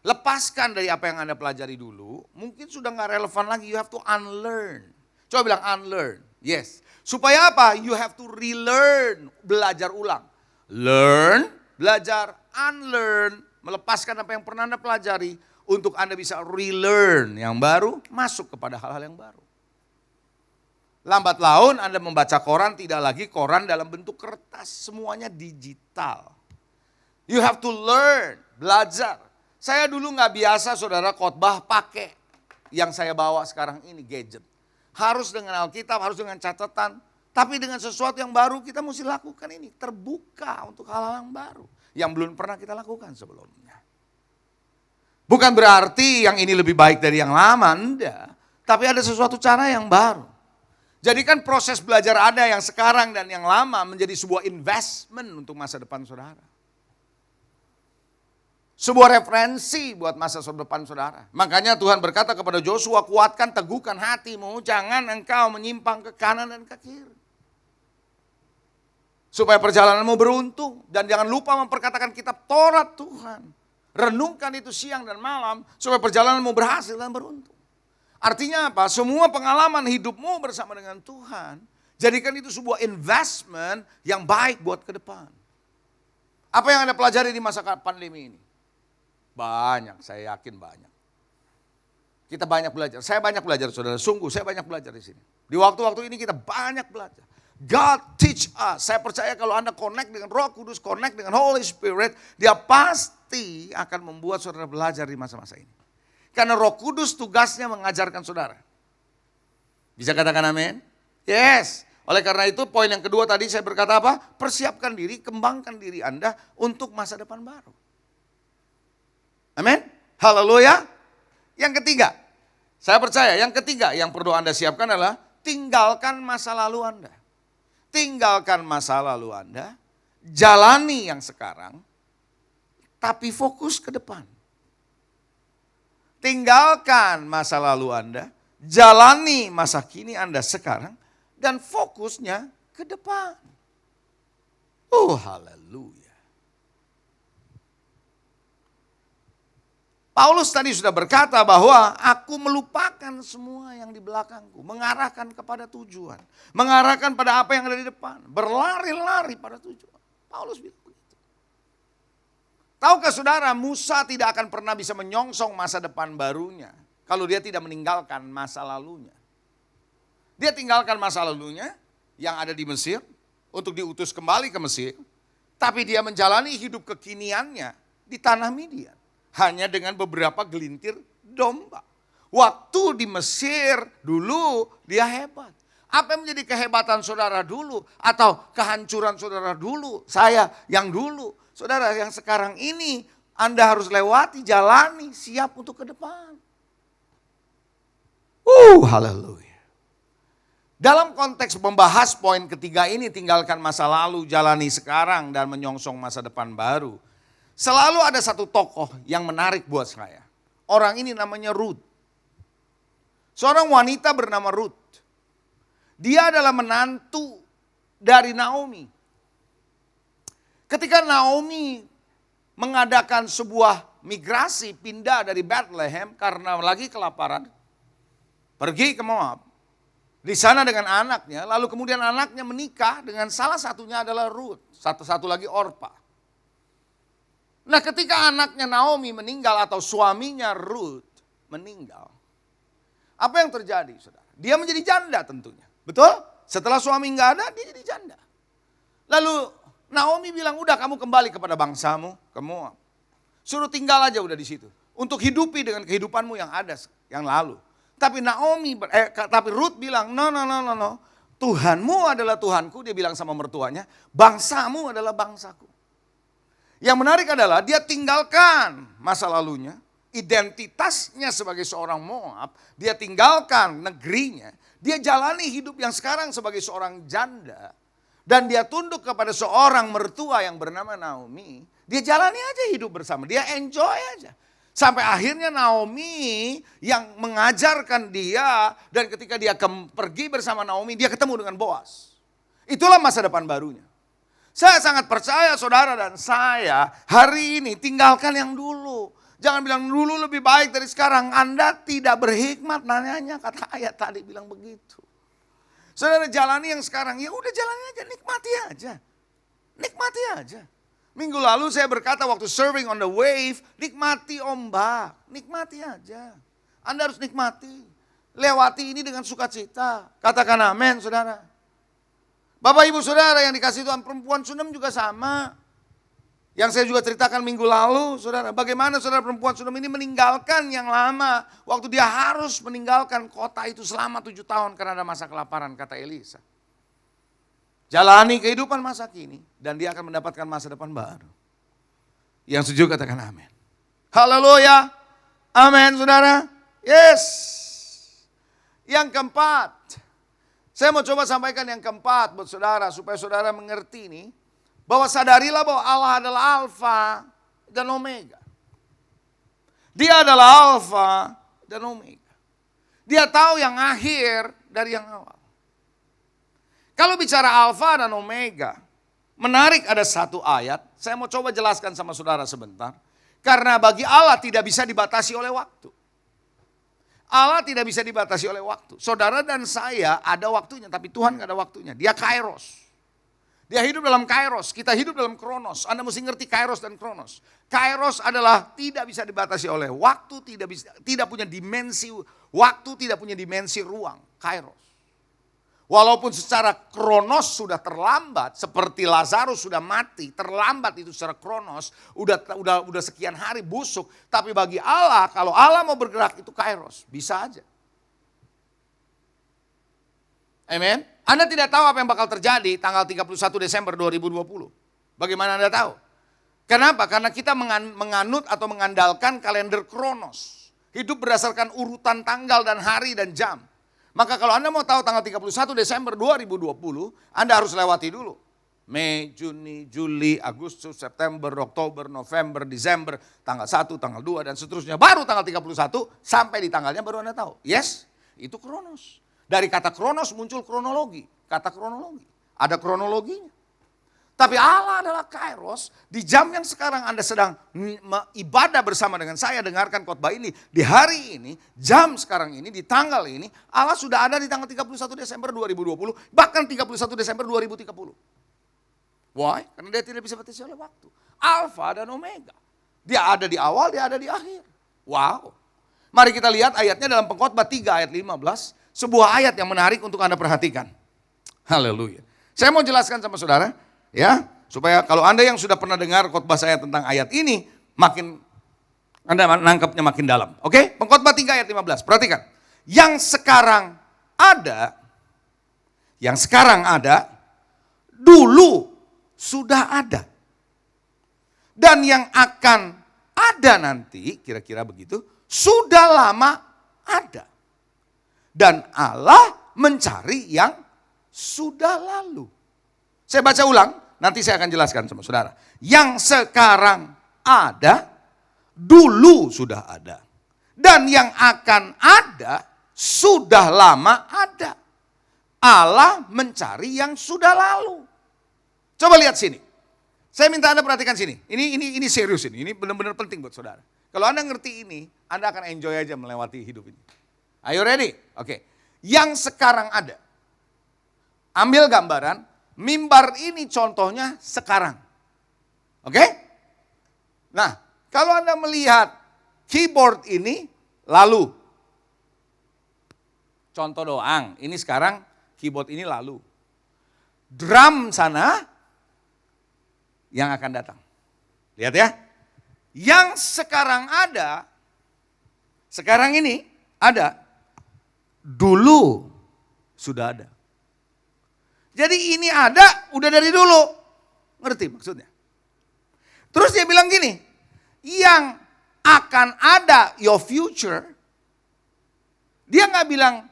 Lepaskan dari apa yang Anda pelajari dulu, mungkin sudah gak relevan lagi, you have to unlearn. Coba bilang unlearn, yes. Supaya apa? You have to relearn, belajar ulang. Learn, belajar, unlearn, melepaskan apa yang pernah Anda pelajari untuk Anda bisa relearn yang baru, masuk kepada hal-hal yang baru. Lambat laun Anda membaca koran, tidak lagi koran dalam bentuk kertas, semuanya digital. You have to learn, belajar. Saya dulu gak biasa saudara khotbah pakai yang saya bawa sekarang ini gadget. Harus dengan Alkitab, harus dengan catatan. Tapi dengan sesuatu yang baru kita mesti lakukan ini. Terbuka untuk hal-hal yang baru. Yang belum pernah kita lakukan sebelumnya. Bukan berarti yang ini lebih baik dari yang lama, enggak. Tapi ada sesuatu cara yang baru. Jadikan proses belajar Anda yang sekarang dan yang lama menjadi sebuah investment untuk masa depan saudara. Sebuah referensi buat masa depan saudara. Makanya Tuhan berkata kepada Joshua, kuatkan, teguhkan hatimu, jangan engkau menyimpang ke kanan dan ke kiri. Supaya perjalananmu beruntung. Dan jangan lupa memperkatakan kitab Taurat Tuhan. Renungkan itu siang dan malam, supaya perjalananmu berhasil dan beruntung. Artinya apa? Semua pengalaman hidupmu bersama dengan Tuhan, jadikan itu sebuah investment yang baik buat ke depan. Apa yang Anda pelajari di masa pandemi ini? Banyak, saya yakin banyak. Kita banyak belajar. Saya banyak belajar, saudara. Sungguh, saya banyak belajar di sini. Di waktu-waktu ini kita banyak belajar. God teach us. Saya percaya kalau Anda connect dengan Roh Kudus, connect dengan Holy Spirit, Dia pasti akan membuat saudara belajar di masa-masa ini. Karena Roh Kudus tugasnya mengajarkan saudara. Bisa katakan amin? Yes. Oleh karena itu poin yang kedua tadi saya berkata apa? Persiapkan diri, kembangkan diri Anda untuk masa depan baru. Amin. Haleluya. Yang ketiga, saya percaya yang ketiga yang perlu Anda siapkan adalah tinggalkan masa lalu Anda. Tinggalkan masa lalu Anda, jalani yang sekarang, tapi fokus ke depan. Tinggalkan masa lalu Anda, jalani masa kini Anda sekarang, dan fokusnya ke depan. Oh haleluya. Paulus tadi sudah berkata bahwa aku melupakan semua yang di belakangku. Mengarahkan kepada tujuan. Mengarahkan pada apa yang ada di depan. Berlari-lari pada tujuan. Paulus bilang begitu. Tahukah saudara, Musa tidak akan pernah bisa menyongsong masa depan barunya. Kalau dia tidak meninggalkan masa lalunya. Dia tinggalkan masa lalunya yang ada di Mesir. Untuk diutus kembali ke Mesir. Tapi dia menjalani hidup kekiniannya di tanah Midian. Hanya dengan beberapa gelintir domba. Waktu di Mesir dulu dia hebat. Apa yang menjadi kehebatan saudara dulu? Atau kehancuran saudara dulu? Saya yang dulu. Saudara yang sekarang ini Anda harus lewati, jalani, siap untuk ke depan. Haleluya. Dalam konteks membahas poin ketiga ini, tinggalkan masa lalu, jalani sekarang, dan menyongsong masa depan baru. Selalu ada satu tokoh yang menarik buat saya. Orang ini namanya Ruth. Seorang wanita bernama Ruth. Dia adalah menantu dari Naomi. Ketika Naomi mengadakan sebuah migrasi pindah dari Bethlehem karena lagi kelaparan, pergi ke Moab. Di sana dengan anaknya, lalu kemudian anaknya menikah dengan salah satunya adalah Ruth, satu lagi Orpa. Nah, ketika anaknya Naomi meninggal atau suaminya Ruth meninggal, apa yang terjadi, saudara? Dia menjadi janda tentunya, betul? Setelah suami nggak ada, dia jadi janda. Lalu Naomi bilang, udah kamu kembali kepada bangsamu, ke Moab. Suruh tinggal aja udah di situ. Untuk hidupi dengan kehidupanmu yang ada, yang lalu. Tapi Ruth bilang, no. Tuhanmu adalah Tuhanku, dia bilang sama mertuanya. Bangsamu adalah bangsaku. Yang menarik adalah dia tinggalkan masa lalunya, identitasnya sebagai seorang Moab. Dia tinggalkan negerinya. Dia jalani hidup yang sekarang sebagai seorang janda. Dan dia tunduk kepada seorang mertua yang bernama Naomi. Dia jalani aja hidup bersama, dia enjoy aja. Sampai akhirnya Naomi yang mengajarkan dia, dan ketika dia pergi bersama Naomi, dia ketemu dengan Boaz. Itulah masa depan barunya. Saya sangat percaya saudara dan saya hari ini tinggalkan yang dulu. Jangan bilang dulu lebih baik dari sekarang. Anda tidak berhikmat nanyanya, kata ayat tadi bilang begitu. Saudara jalani yang sekarang, ya udah jalani aja, nikmati aja. Nikmati aja. Minggu lalu saya berkata waktu surfing on the wave, nikmati ombak, nikmati aja. Anda harus nikmati. Lewati ini dengan sukacita. Katakan amin, saudara. Bapak ibu saudara yang dikasih Tuhan, perempuan Sunem juga sama. Yang saya juga ceritakan minggu lalu, saudara. Bagaimana saudara perempuan Sunem ini meninggalkan yang lama. Waktu dia harus meninggalkan kota itu selama 7 tahun karena ada masa kelaparan, kata Elisa. Jalani kehidupan masa kini dan dia akan mendapatkan masa depan baru. Yang setuju katakan amin. Haleluya. Amin saudara. Yes. Yang keempat. Saya mau coba sampaikan yang keempat buat saudara supaya saudara mengerti ini. Bahwa sadarilah bahwa Allah adalah Alfa dan Omega. Dia adalah Alfa dan Omega. Dia tahu yang akhir dari yang awal. Kalau bicara Alfa dan Omega, menarik ada satu ayat. Saya mau coba jelaskan sama saudara sebentar. Karena bagi Allah tidak bisa dibatasi oleh waktu. Allah tidak bisa dibatasi oleh waktu. Saudara dan saya ada waktunya, tapi Tuhan gak ada waktunya. Dia Kairos. Dia hidup dalam Kairos, kita hidup dalam Kronos. Anda mesti ngerti Kairos dan Kronos. Kairos adalah tidak bisa dibatasi oleh waktu, tidak punya dimensi waktu, tidak punya dimensi ruang. Kairos. Walaupun secara Kronos sudah terlambat, seperti Lazarus sudah mati, terlambat itu secara Kronos, udah sekian hari busuk. Tapi bagi Allah, kalau Allah mau bergerak itu Kairos, bisa aja. Amen. Anda tidak tahu apa yang bakal terjadi tanggal 31 Desember 2020. Bagaimana Anda tahu? Kenapa? Karena kita menganut atau mengandalkan kalender Kronos. Hidup berdasarkan urutan tanggal dan hari dan jam. Maka kalau Anda mau tahu tanggal 31 Desember 2020, Anda harus lewati dulu. Mei, Juni, Juli, Agustus, September, Oktober, November, Desember, tanggal 1, tanggal 2 dan seterusnya. Baru tanggal 31 sampai di tanggalnya baru Anda tahu. Yes, itu Kronos. Dari kata kronos muncul kronologi. Kata kronologi. Ada kronologinya. Tapi Allah adalah Kairos. Di jam yang sekarang Anda sedang ibadah bersama dengan saya. Dengarkan khotbah ini. Di hari ini, jam sekarang ini, di tanggal ini. Allah sudah ada di tanggal 31 Desember 2020. Bahkan 31 Desember 2030. Why? Karena dia tidak bisa batasi oleh waktu. Alfa dan Omega. Dia ada di awal, dia ada di akhir. Wow. Mari kita lihat ayatnya dalam Pengkhotbah 3 ayat 15. Sebuah ayat yang menarik untuk Anda perhatikan. Haleluya. Saya mau jelaskan sama saudara, ya, supaya kalau Anda yang sudah pernah dengar khotbah saya tentang ayat ini, makin Anda nangkepnya makin dalam. Oke? Pengkhotbah 3 ayat 15. Perhatikan. Yang sekarang ada, dulu sudah ada. Dan yang akan ada nanti, kira-kira begitu, sudah lama ada. Dan Allah mencari yang sudah lalu. Saya baca ulang, nanti saya akan jelaskan sama saudara. Yang sekarang ada, dulu sudah ada. Dan yang akan ada, sudah lama ada. Allah mencari yang sudah lalu. Coba lihat sini. Saya minta Anda perhatikan sini. Ini serius ini benar-benar penting buat saudara. Kalau Anda ngerti ini, Anda akan enjoy aja melewati hidup ini. Are you ready? Oke. Yang sekarang ada. Ambil gambaran, mimbar ini contohnya sekarang. Oke? Nah, kalau Anda melihat keyboard ini lalu. Contoh doang, ini sekarang keyboard ini lalu. Drum sana yang akan datang. Lihat ya. Yang sekarang ada, sekarang ini ada, dulu sudah ada. Jadi ini ada udah dari dulu. Ngerti maksudnya? Terus dia bilang gini, yang akan ada your future, dia nggak bilang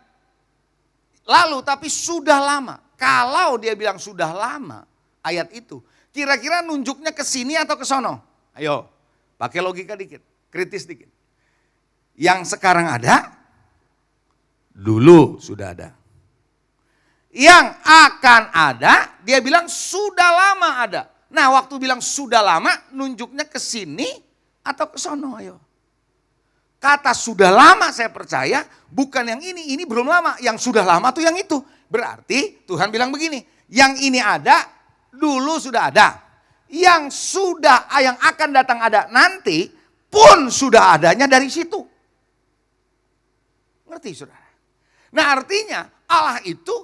lalu tapi sudah lama. Kalau dia bilang sudah lama, ayat itu, kira-kira nunjuknya ke sini atau ke sono? Ayo, pakai logika dikit, kritis dikit. Yang sekarang ada, dulu sudah ada. Yang akan ada, dia bilang sudah lama ada. Nah, waktu bilang sudah lama, nunjuknya ke sini atau ke sono, ayo. Kata sudah lama saya percaya, bukan yang ini belum lama. Yang sudah lama tuh yang itu. Berarti Tuhan bilang begini, yang ini ada, dulu sudah ada. Yang akan datang ada nanti, pun sudah adanya dari situ. Ngerti saudara? Nah artinya Allah itu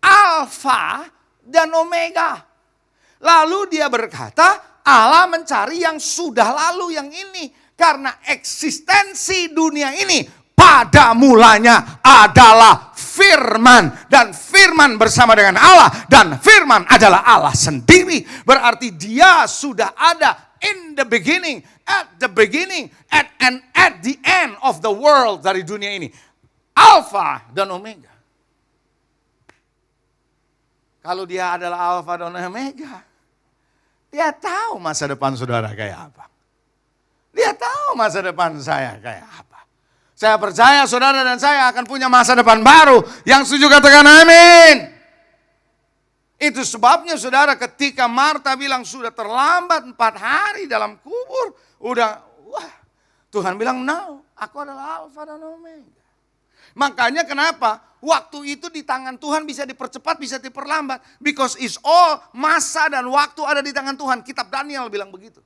Alfa dan Omega. Lalu dia berkata, Allah mencari yang sudah lalu yang ini. Karena eksistensi dunia ini pada mulanya adalah firman. Dan firman bersama dengan Allah. Dan firman adalah Allah sendiri. Berarti dia sudah ada in the beginning, at the beginning, and at the end of the world dari dunia ini. Alfa dan Omega. Kalau dia adalah Alfa dan Omega, dia tahu masa depan saudara kayak apa. Dia tahu masa depan saya kayak apa. Saya percaya saudara dan saya akan punya masa depan baru. Yang setuju katakan amin. Itu sebabnya saudara ketika Marta bilang sudah terlambat 4 hari dalam kubur. Tuhan bilang no, aku adalah Alfa dan Omega. Makanya kenapa waktu itu di tangan Tuhan bisa dipercepat, bisa diperlambat. Because it's all masa dan waktu ada di tangan Tuhan. Kitab Daniel bilang begitu.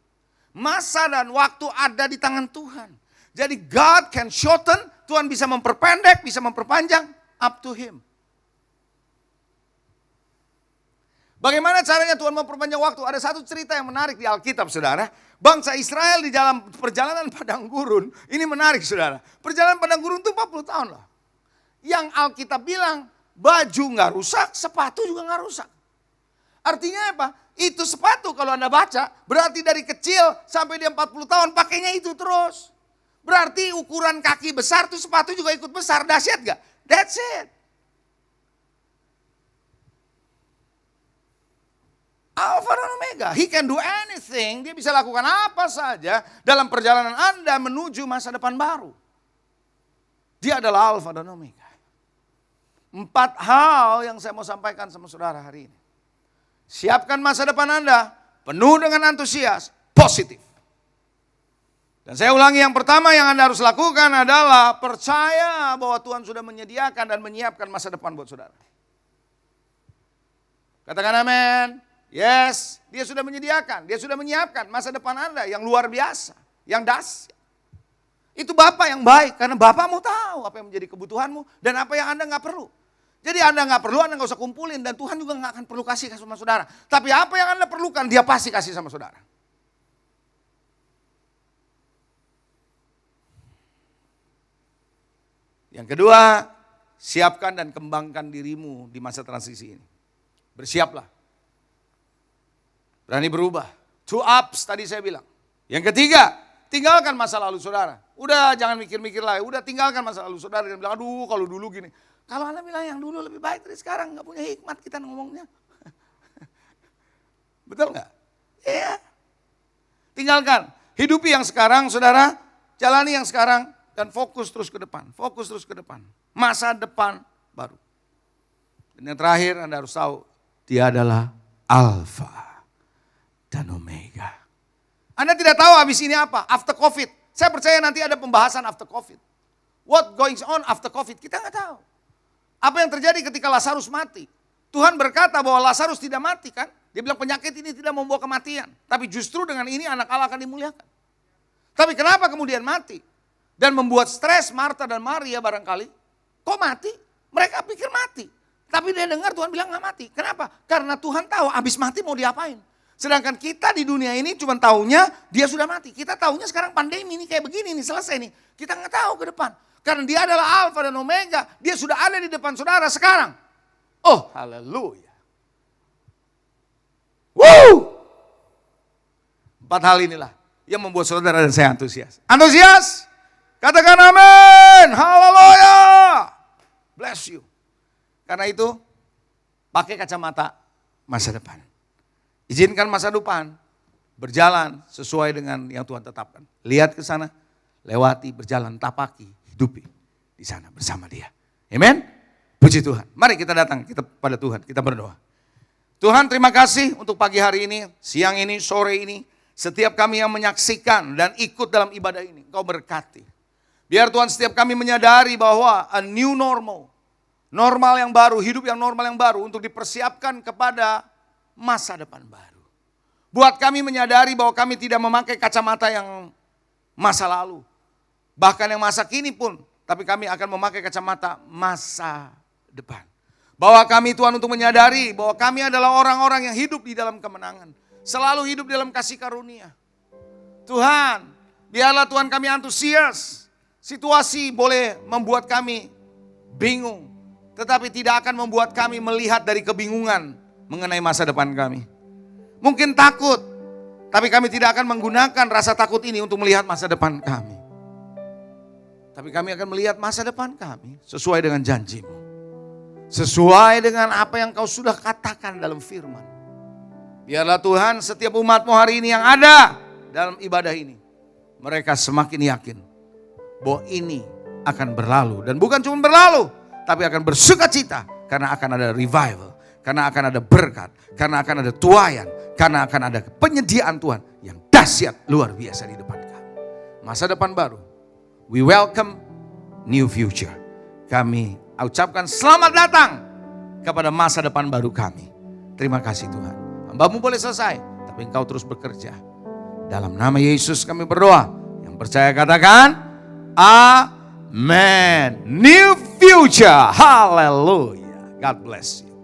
Masa dan waktu ada di tangan Tuhan. Jadi God can shorten, Tuhan bisa memperpendek, bisa memperpanjang, up to Him. Bagaimana caranya Tuhan memperpanjang waktu? Ada satu cerita yang menarik di Alkitab saudara. Bangsa Israel di dalam perjalanan padang gurun, ini menarik saudara. Perjalanan padang gurun itu 40 tahun loh. Yang Alkitab bilang baju nggak rusak, sepatu juga nggak rusak. Artinya apa? Itu sepatu kalau Anda baca berarti dari kecil sampai dia 40 tahun pakainya itu terus. Berarti ukuran kaki besar tuh sepatu juga ikut besar. Dahsyat gak? That's it. Alfa dan Omega. He can do anything. Dia bisa lakukan apa saja dalam perjalanan Anda menuju masa depan baru. Dia adalah Alfa dan Omega. 4 hal yang saya mau sampaikan sama saudara hari ini. Siapkan masa depan Anda penuh dengan antusias, positif. Dan saya ulangi yang pertama yang Anda harus lakukan adalah percaya bahwa Tuhan sudah menyediakan dan menyiapkan masa depan buat saudara. Katakan amin. Yes, dia sudah menyediakan, dia sudah menyiapkan masa depan Anda yang luar biasa, yang dahsyat. Itu Bapak yang baik karena Bapakmu tahu apa yang menjadi kebutuhanmu dan apa yang Anda nggak perlu. Jadi Anda nggak perlu, Anda nggak usah kumpulin dan Tuhan juga nggak akan perlu kasih sama saudara. Tapi apa yang Anda perlukan, Dia pasti kasih sama saudara. Yang kedua, siapkan dan kembangkan dirimu di masa transisi ini. Bersiaplah. Berani berubah. 2 ups tadi saya bilang. Yang ketiga, tinggalkan masa lalu saudara. Udah jangan mikir-mikir lagi, udah tinggalkan masa lalu saudara. Dan bilang, aduh kalau dulu gini. Kalau Anda bilang yang dulu lebih baik dari sekarang, gak punya hikmat kita ngomongnya. Betul gak? Iya. Tinggalkan. Hidupi yang sekarang saudara, jalani yang sekarang. Dan fokus terus ke depan, fokus terus ke depan. Masa depan baru. Dan yang terakhir Anda harus tahu, Dia adalah Alfa dan Omega. Anda tidak tahu habis ini apa, after COVID. Saya percaya nanti ada pembahasan after COVID. What going on after COVID, kita nggak tahu. Apa yang terjadi ketika Lazarus mati. Tuhan berkata bahwa Lazarus tidak mati kan. Dia bilang penyakit ini tidak membawa kematian. Tapi justru dengan ini anak Allah akan dimuliakan. Tapi kenapa kemudian mati? Dan membuat stres Marta dan Maria barangkali. Kok mati? Mereka pikir mati. Tapi dia dengar Tuhan bilang gak mati. Kenapa? Karena Tuhan tahu habis mati mau diapain. Sedangkan kita di dunia ini cuma taunya dia sudah mati. Kita taunya sekarang pandemi ini kayak begini nih, selesai nih. Kita gak tahu ke depan. Karena dia adalah Alfa dan Omega. Dia sudah ada di depan saudara sekarang. Oh haleluya. Woo! 4 hal inilah yang membuat saudara dan saya antusias. Antusias? Katakan amin, haleluya, bless you. Karena itu, pakai kacamata masa depan. Izinkan masa depan berjalan sesuai dengan yang Tuhan tetapkan. Lihat ke sana, lewati, berjalan, tapaki, hidupi di sana bersama Dia. Amen. Puji Tuhan. Mari kita datang kita pada Tuhan, kita berdoa. Tuhan terima kasih untuk pagi hari ini, siang ini, sore ini. Setiap kami yang menyaksikan dan ikut dalam ibadah ini, Engkau berkati. Biar Tuhan setiap kami menyadari bahwa a new normal. Normal yang baru, hidup yang normal yang baru untuk dipersiapkan kepada masa depan baru. Buat kami menyadari bahwa kami tidak memakai kacamata yang masa lalu. Bahkan yang masa kini pun, tapi kami akan memakai kacamata masa depan. Bawa kami Tuhan untuk menyadari bahwa kami adalah orang-orang yang hidup di dalam kemenangan. Selalu hidup dalam kasih karunia. Tuhan, biarlah Tuhan kami antusias. Situasi boleh membuat kami bingung. Tetapi tidak akan membuat kami melihat dari kebingungan mengenai masa depan kami. Mungkin takut. Tapi kami tidak akan menggunakan rasa takut ini untuk melihat masa depan kami. Tapi kami akan melihat masa depan kami sesuai dengan janji-Mu. Sesuai dengan apa yang Kau sudah katakan dalam firman. Biarlah Tuhan setiap umat-Mu hari ini yang ada dalam ibadah ini. Mereka semakin yakin bahwa ini akan berlalu. Dan bukan cuma berlalu, tapi akan bersuka cita. Karena akan ada revival. Karena akan ada berkat. Karena akan ada tuaian. Karena akan ada penyediaan Tuhan yang dahsyat luar biasa di depan kami. Masa depan baru. We welcome new future. Kami ucapkan selamat datang kepada masa depan baru kami. Terima kasih Tuhan. Hamba-Mu boleh selesai, tapi Engkau terus bekerja. Dalam nama Yesus kami berdoa. Yang percaya katakan, amen. New future. Hallelujah. God bless you.